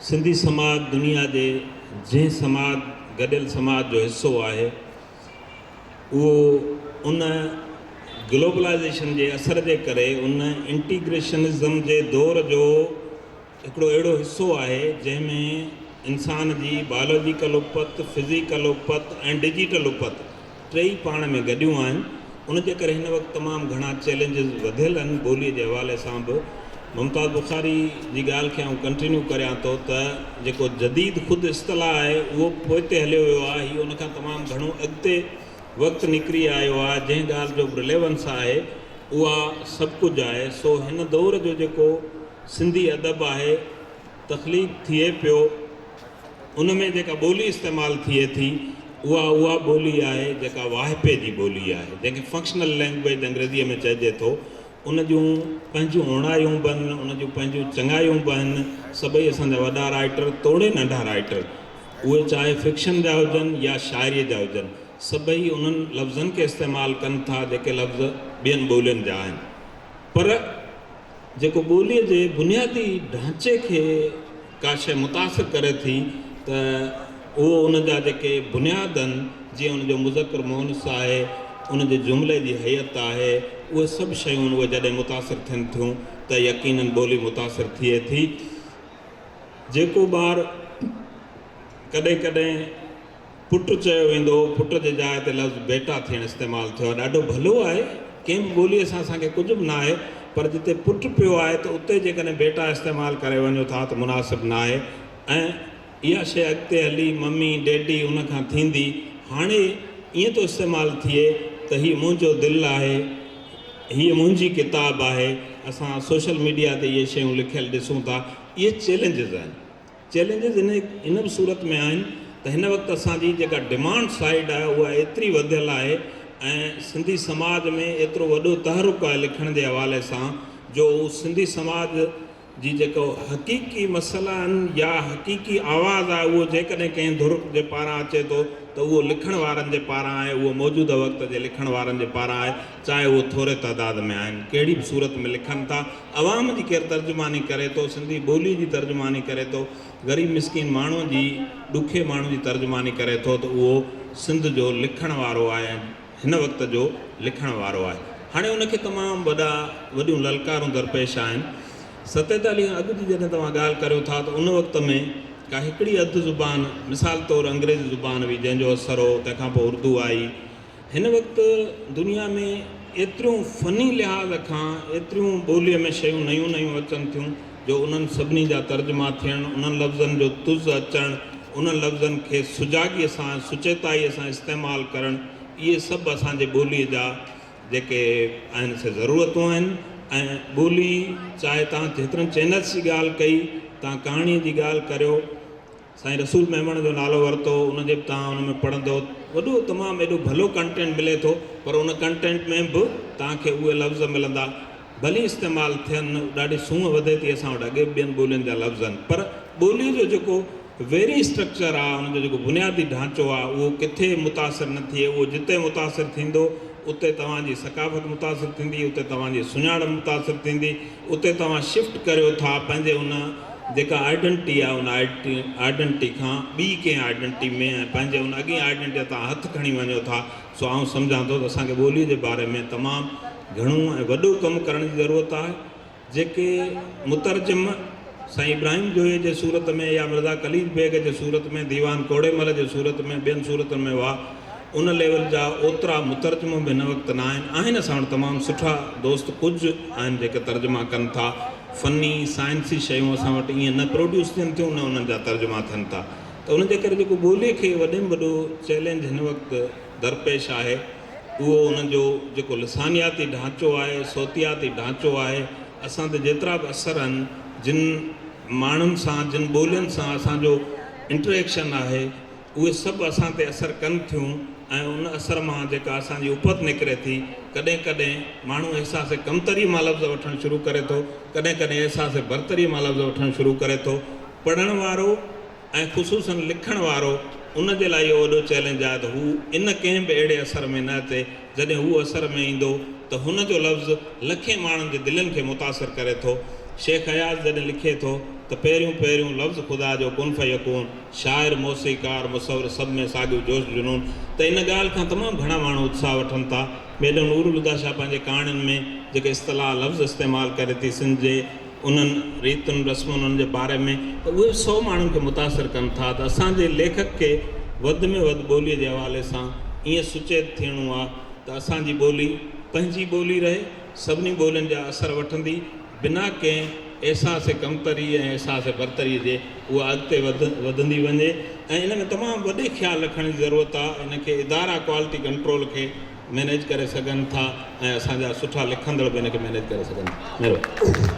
सिंधी समाज दुनिया जे जंहिं समाज गॾियल समाज जो हिसो आहे उहो उन ग्लोबलाइज़ेशन जे असर जे करे उन इंटीग्रेशनिज़म जे दौर जो हिकिड़ो अहिड़ो हिसो आहे जंहिंमें इंसान जी बायोलॉजिकल उपत, फिज़िकल उपत ऐं डिजिटल उपत टई पाण में गॾियूं आहिनि। उन जे करे हिन वक़्तु तमामु घणा चैलेंजिस वधियल आहिनि। ॿोलीअ जे हवाले सां बि मुमताज़ बुखारी जी ॻाल्हि खे आउं कंटिन्यू करियां थो त जेको जदीद ख़ुदि इस्तलाह आहे उहो पोइ ते हलियो वियो आहे। हीअ उनखां तमामु घणो अॻिते वक़्तु निकिरी आयो आहे। जंहिं ॻाल्हि जो रिलेवेंस आहे उहा सभु कुझु आहे। सो हिन दौर जो जेको सिंधी अदब आहे तख़लीक़ थिए पियो, उन में जेका ॿोली इस्तेमालु थिए थी उहा ॿोली आहे जेका वाहिपे जी ॿोली आहे, जंहिंखे फंक्शनल लैंग्वेज अंग्रेज़ीअ में चइजे थो। उन जूं पंहिंजूं उणायूं बि आहिनि, उन जूं पंहिंजूं चङायूं बि आहिनि। सभई असांजा वॾा राइटर, तोड़े नंढा राइटर, उहे चाहे फिक्शन जा हुजनि या शाइरीअ जा हुजनि, सभई उन्हनि लफ़्ज़नि खे इस्तेमालु कनि था जेके लफ़्ज़ ॿियनि ॿोलियुनि जा आहिनि। पर जेको ॿोलीअ जे बुनियादी ढांचे खे का शइ मुतासिर करे थी त उहो उन जा जेके बुनियाद आहिनि, जीअं उनजो मुज़क्कर मुअनिस आहे, उन जे जुमिले जी हैत आहे, उहे सभु शयूं उहे जॾहिं मुतासिर थियनि थियूं त यकीनन ॿोली मुतासिर थिए थी। जेको ॿारु कॾहिं कॾहिं पुटु चयो वेंदो, पुट जे जाइ ते लफ़्ज़ बेटा थियणु इस्तेमालु थियो आहे, ॾाढो भलो आहे। कंहिं बि ॿोलीअ सां असांखे कुझु बि न आहे, पर जिते पुटु पियो आहे त उते जेकॾहिं बेटा इस्तेमालु करे वञो था त मुनासिबु न आहे। ऐं इहा शइ अॻिते हली मम्मी डैडी उनखां थींदी। हाणे ईअं थो इस्तेमालु थिए त हीअ मुंहिंजो दिलि आहे, हीअ मुंहिंजी किताबु आहे। असां सोशल मीडिया ते इहे शयूं लिखियलु ॾिसूं था। इहे चैलेंजिस आहिनि। चैलेंजिस इन बि सूरत में आहिनि त हिन वक़्तु असांजी जेका डिमांड साइड आहे उहा एतिरी वधियल आहे ऐं सिंधी समाज में एतिरो वॾो तहरुक आहे लिखण जे हवाले सां, जो सिंधी समाज जी जेको हक़ीक़ी मसइला आहिनि या हक़ीक़ी आवाज़ु आहे उहो जेकॾहिं कंहिं धुर जे पारां अचे थो त उहो लिखण वारनि जे पारां आहे, उहो मौजूदा वक़्त जे लिखण वारनि जे पारां आहे, चाहे उहो थोरे तइदाद में आहिनि, कहिड़ी बि सूरत में लिखनि था। अवाम जी केरु तर्जुमानी करे थो, सिंधी ॿोली जी तर्जुमानी करे थो, ग़रीब मिसकिन माण्हू जी, ॾुखे माण्हू जी तर्जुमानी करे थो, त उहो सिंध जो लिखण वारो आहे, हिन वक़्त जो लिखण वारो आहे। हाणे उनखे तमामु वॾियूं ललकारूं दरपेश आहिनि। 47 अॻु जी जॾहिं तव्हां ॻाल्हि करियो था त उन वक़्त में का हिकिड़ी अधु ज़ुबान, मिसाल तौरु अंग्रेज़ी ज़ुबान हुई जंहिंजो असरु हो, तंहिंखां पोइ उर्दू आई। हिन वक़्तु दुनिया में एतिरियूं फ़नी लिहाज़ खां एतिरियूं ॿोलीअ में शयूं नयूं नयूं अचनि थियूं जो उन्हनि सभिनी जा तर्जुमा थियणु, उन्हनि लफ़्ज़नि जो तुज़ अचणु, उन्हनि लफ़्ज़नि खे सुजाॻीअ सां, सुचेताईअ सां इस्तेमालु करणु, इहे सभु असांजे ॿोलीअ जा जेके आहिनि से ज़रूरतूं आहिनि। ऐं ॿोली, चाहे तव्हां जेतिरनि चैनल्स जी ॻाल्हि कई, तव्हां कहाणीअ जी ॻाल्हि करियो, साईं रसूल मेमण जो नालो वरितो, उनजे बि तव्हां उन में पढ़ंदो, वॾो तमामु एॾो भलो कंटेंट मिले थो, पर उन कंटेंट में बि तव्हांखे उहे लफ़्ज़ मिलंदा, भली इस्तेमालु थियनि, ॾाढी सूंहं वधे थी असां वटि अॻे ॿियनि ॿोलियुनि जा लफ़्ज़ आहिनि, पर ॿोलीअ जो जेको वेरी स्ट्रक्चर आहे, उनजो जेको बुनियादी ढांचो आहे, उहो किथे मुतासिर न थिए। उहो जिते मुतासिर थींदो उते तव्हांजी सकाफ़त मुतासिर थींदी, उते तव्हांजी सुञाणप मुतासिर थींदी, उते तव्हां शिफ्ट करियो था पंहिंजे उन जेका आइडेंटिटी आहे, उन आइडेंटिटी खां ॿी कंहिं आइडेंटिटी में, ऐं पंहिंजे उन अॻी आइडेंटिटी तव्हां हथु खणी वञो था। सो आउं सम्झां थो त असांखे ॿोलीअ जे बारे में तमामु घणो ऐं वॾो कमु करण जी ज़रूरत आहे। जेके मुतरजिम साईं इब्राहिम जोए जे सूरत में या मिर्ज़ा कलीद बेग जे सूरत में, दीवान कोड़ेमल जे सूरत में, ॿियनि सूरतुनि में हुआ, उन लेवल जा ओतिरा मुतरजम बि हिन वक़्तु न आहिनि। असां वटि तमामु सुठा दोस्त कुझु आहिनि जेके तर्जुमा कनि था। फ़नी साइंसी शयूं असां वटि ईअं न प्रोड्यूस थियनि थियूं, न उन्हनि जा तर्जुमा थियनि था। त उनजे करे जेको ॿोलीअ खे वॾे में वॾो चैलेंज हिन वक़्तु दरपेश आहे, उहो उनजो जेको लिसानियाती ढांचो आहे, सोतियाती ढांचो आहे। असां ते जेतिरा बि असर आहिनि, जिन माण्हुनि सां, जिन ॿोलियुनि सां असांजो इंटरेक्शन आहे, उहे सभु असां ते असरु कनि थियूं। ऐं उन असर मां जेका असांजी उपत निकिरे थी, कॾहिं कॾहिं माण्हू अहसास कमतरीअ मां लफ़्ज़ वठणु शुरू करे थो, कॾहिं कॾहिं अहसास बरतरीअ मां लफ़्ज़ वठणु शुरू करे थो। पढ़ण वारो ऐं ख़ुशूसन लिखण वारो, उन जे लाइ इहो वॾो चैलेंज आहे त हू इन कंहिं बि अहिड़े असर में न अचे। जॾहिं हू असर में ईंदो त हुनजो लफ़्ज़ लखे माण्हुनि जे दिलनि खे मुतासिर करे थो। शेख अयाज़ जॾहिं लिखे थो त पहिरियों पहिरियों लफ़्ज़ ख़ुदा जो कुन फयकून, शाइर मौसीकार मुसवर सभ में साॻियो जोश जुनून। त इन ॻाल्हि खां तमामु घणा माण्हू उत्साह वठनि था। मैडम नूरुल हुदा शाह पंहिंजे कहाणियुनि में जेके इस्तलाह लफ़्ज़ इस्तेमालु करे थी सिंध जे उन्हनि रीतियुनि रस्मुनि उन्हनि जे बारे में, त उहे 100 माण्हुनि खे मुतासिर कनि था। त असांजे लेखक खे वधि में वधि ॿोलीअ जे हवाले सां ईअं सुचेत थियणो आहे त असांजी ॿोली पंहिंजी ॿोली रहे, सभिनी ॿोलियुनि जा असर वठंदी, बिना कंहिं अहसास कमतरी ऐं अहसास बरतरी जे उहा अॻिते वधंदी वञे। ऐं इन में तमामु वॾे ख़्यालु रखण जी ज़रूरत आहे। इन खे इदारा क्वालिटी कंट्रोल खे मैनेज करे सघनि था ऐं असांजा सुठा लिखंदड़ बि इन खे मैनेज करे सघनि था। महिरबानी।